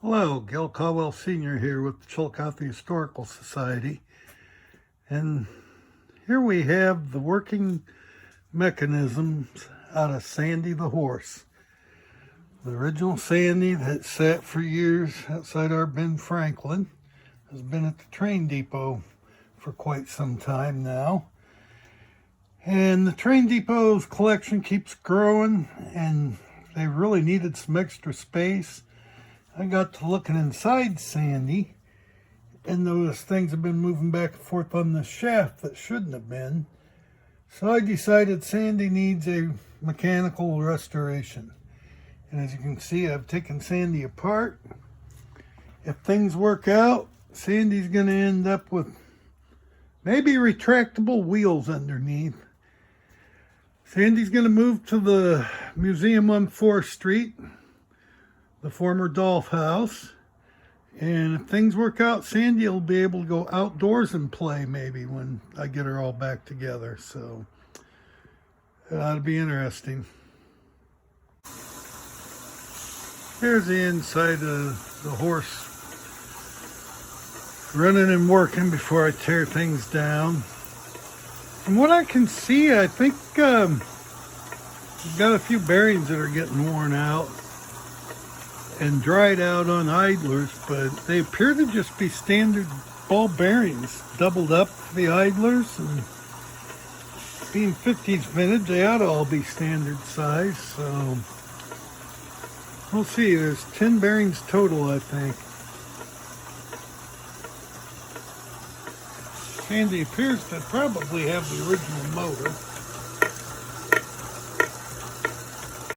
Hello, Gil Caldwell Sr. here with the Chillicothe Historical Society. And here we have the working mechanisms out of Sandy the horse. The original Sandy that sat for years outside our Ben Franklin has been at the train depot for quite some time now. And the train depot's collection keeps growing, and they really needed some extra space. I got to looking inside Sandy and noticed things have been moving back and forth on the shaft that shouldn't have been. So I decided Sandy needs a mechanical restoration. And as you can see, I've taken Sandy apart. If things work out, Sandy's going to end up with maybe retractable wheels underneath. Sandy's going to move to the museum on 4th Street, the former Dolph House. And if things work out, Sandy will be able to go outdoors and play maybe when I get her all back together. So it ought to be interesting. Here's the inside of the horse, running and working before I tear things down. From what I can see, I think we've got a few bearings that are getting worn out and dried out on idlers, but they appear to just be standard ball bearings, doubled up for the idlers, and being 50s vintage, they ought to all be standard size. So we'll see. There's 10 bearings total, I think. Sandy appears to probably have the original motor.